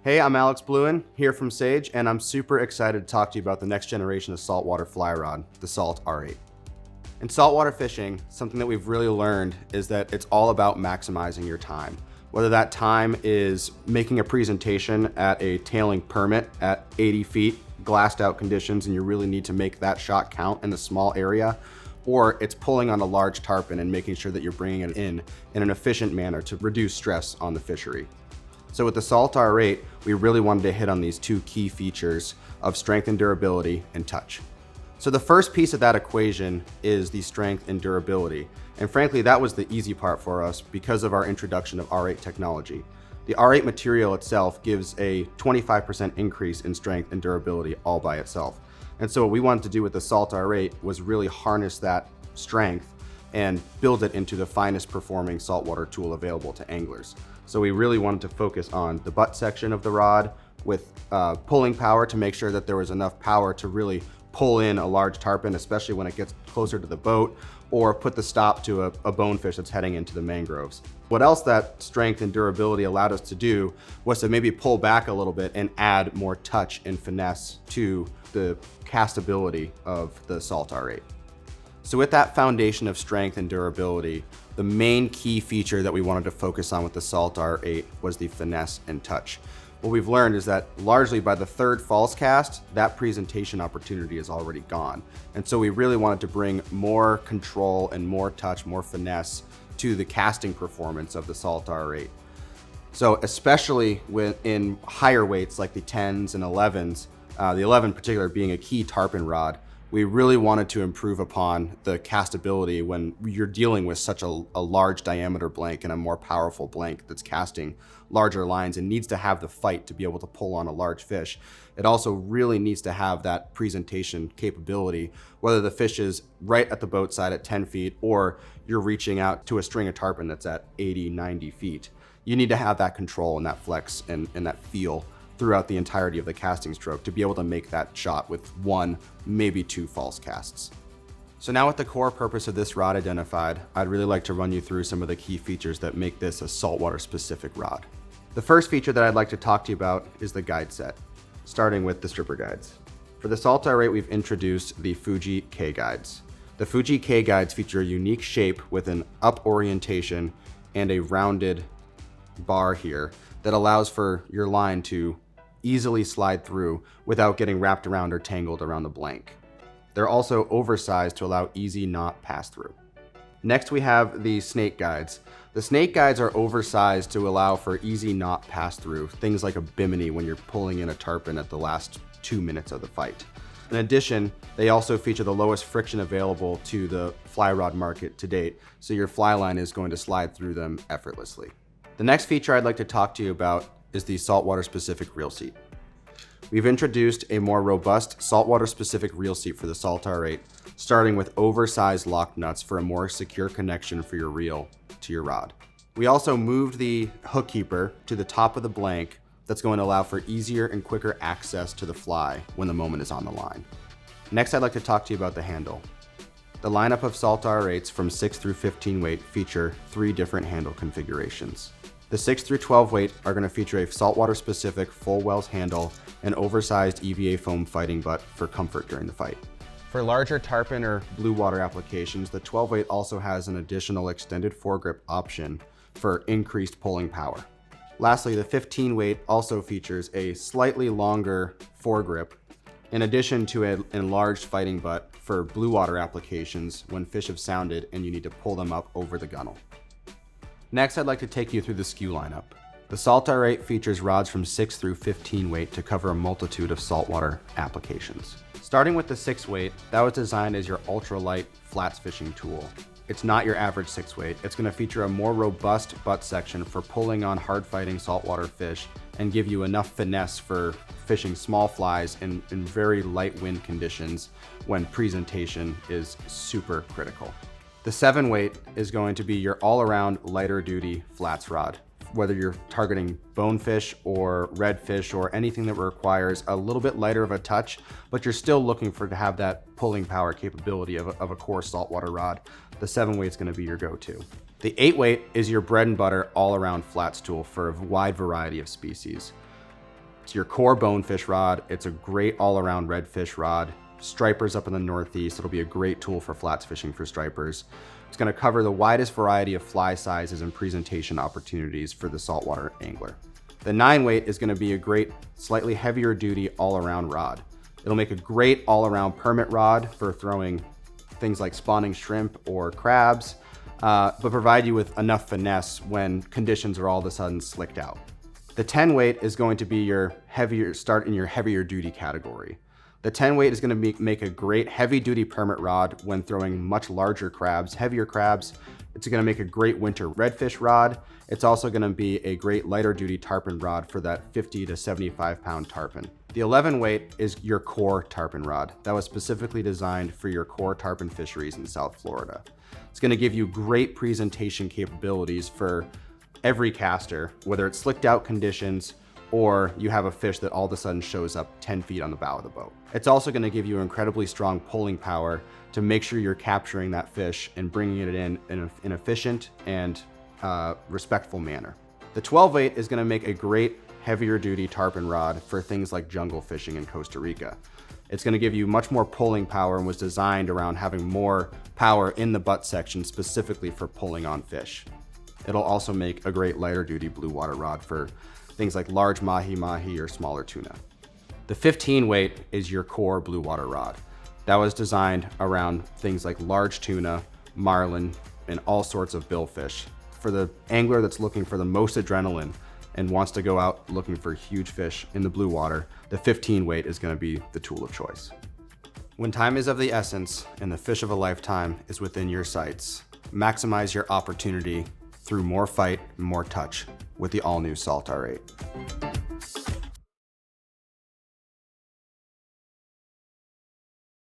Hey, I'm Alex Bluen, here from Sage, and I'm super excited to talk to you about the next generation of saltwater fly rod, the Salt R8. In saltwater fishing, something that we've really learned is that it's all about maximizing your time. Whether that time is making a presentation at a tailing permit at 80 feet, glassed out conditions, and you really need to make that shot count in a small area, or it's pulling on a large tarpon and making sure that you're bringing it in an efficient manner to reduce stress on the fishery. So with the Salt R8, we really wanted to hit on these two key features of strength and durability and touch. So the first piece of that equation is the strength and durability. And frankly, that was the easy part for us because of our introduction of R8 technology. The R8 material itself gives a 25% increase in strength and durability all by itself. And so what we wanted to do with the Salt R8 was really harness that strength and build it into the finest performing saltwater tool available to anglers. So we really wanted to focus on the butt section of the rod with pulling power to make sure that there was enough power to really pull in a large tarpon, especially when it gets closer to the boat, or put the stop to a bonefish that's heading into the mangroves. What else that strength and durability allowed us to do was to maybe pull back a little bit and add more touch and finesse to the castability of the Salt R8. So with that foundation of strength and durability, the main key feature that we wanted to focus on with the Salt R8 was the finesse and touch. What we've learned is that largely by the third false cast, that presentation opportunity is already gone. And so we really wanted to bring more control and more touch, more finesse to the casting performance of the Salt R8. So especially in higher weights like the 10s and 11s, the 11 in particular being a key tarpon rod, we really wanted to improve upon the castability when you're dealing with such a large diameter blank and a more powerful blank that's casting larger lines and needs to have the fight to be able to pull on a large fish. It also really needs to have that presentation capability, whether the fish is right at the boat side at 10 feet or you're reaching out to a string of tarpon that's at 80, 90 feet. You need to have that control and that flex and that feel throughout the entirety of the casting stroke to be able to make that shot with one, maybe two false casts. So now with the core purpose of this rod identified, I'd really like to run you through some of the key features that make this a saltwater specific rod. The first feature that I'd like to talk to you about is the guide set, starting with the stripper guides. For the Salt R8, we've introduced the Fuji K guides. The Fuji K guides feature a unique shape with an up orientation and a rounded bar here that allows for your line to easily slide through without getting wrapped around or tangled around the blank. They're also oversized to allow easy knot pass through. Next, we have the snake guides. The snake guides are oversized to allow for easy knot pass through, things like a bimini when you're pulling in a tarpon at the last 2 minutes of the fight. In addition, they also feature the lowest friction available to the fly rod market to date, so your fly line is going to slide through them effortlessly. The next feature I'd like to talk to you about is the saltwater specific reel seat. We've introduced a more robust saltwater specific reel seat for the Salt R8, starting with oversized lock nuts for a more secure connection for your reel to your rod. We also moved the hook keeper to the top of the blank that's going to allow for easier and quicker access to the fly when the moment is on the line. Next, I'd like to talk to you about the handle. The lineup of Salt R8s from 6 through 15 weight feature 3 different handle configurations. The 6 through 12 weight are going to feature a saltwater specific full wells handle and oversized EVA foam fighting butt for comfort during the fight. For larger tarpon or blue water applications, the 12 weight also has an additional extended foregrip option for increased pulling power. Lastly, the 15 weight also features a slightly longer foregrip in addition to an enlarged fighting butt for blue water applications when fish have sounded and you need to pull them up over the gunnel. Next, I'd like to take you through the skew lineup. The Salt R8 features rods from 6 through 15 weight to cover a multitude of saltwater applications. Starting with the 6 weight, that was designed as your ultralight flats fishing tool. It's not your average 6 weight. It's going to feature a more robust butt section for pulling on hard fighting saltwater fish and give you enough finesse for fishing small flies in very light wind conditions when presentation is super critical. The 7 weight is going to be your all-around lighter duty flats rod, whether you're targeting bonefish or redfish or anything that requires a little bit lighter of a touch, but you're still looking to have that pulling power capability of a core saltwater rod. The 7 weight is going to be your go-to. The 8 weight is your bread and butter all-around flats tool for a wide variety of species. It's your core bonefish rod. It's a great all-around redfish rod. Stripers up in the Northeast. It'll be a great tool for flats fishing for stripers. It's going to cover the widest variety of fly sizes and presentation opportunities for the saltwater angler. The 9-weight is going to be a great, slightly heavier duty all-around rod. It'll make a great all-around permit rod for throwing things like spawning shrimp or crabs, but provide you with enough finesse when conditions are all of a sudden slicked out. The 10-weight is going to be your heavier duty category. The 10-weight is going to make a great heavy-duty permit rod when throwing much larger crabs, heavier crabs. It's going to make a great winter redfish rod. It's also going to be a great lighter-duty tarpon rod for that 50 to 75-pound tarpon. The 11-weight is your core tarpon rod that was specifically designed for your core tarpon fisheries in South Florida. It's going to give you great presentation capabilities for every caster, whether it's slicked out conditions or you have a fish that all of a sudden shows up 10 feet on the bow of the boat. It's also going to give you incredibly strong pulling power to make sure you're capturing that fish and bringing it in an efficient and respectful manner. The 12-weight is going to make a great heavier duty tarpon rod for things like jungle fishing in Costa Rica. It's going to give you much more pulling power and was designed around having more power in the butt section specifically for pulling on fish. It'll also make a great lighter duty blue water rod for things like large mahi-mahi or smaller tuna. The 15-weight is your core blue water rod. That was designed around things like large tuna, marlin, and all sorts of billfish. For the angler that's looking for the most adrenaline and wants to go out looking for huge fish in the blue water, the 15-weight is going to be the tool of choice. When time is of the essence and the fish of a lifetime is within your sights, maximize your opportunity through more fight and more touch with the all-new Salt R8.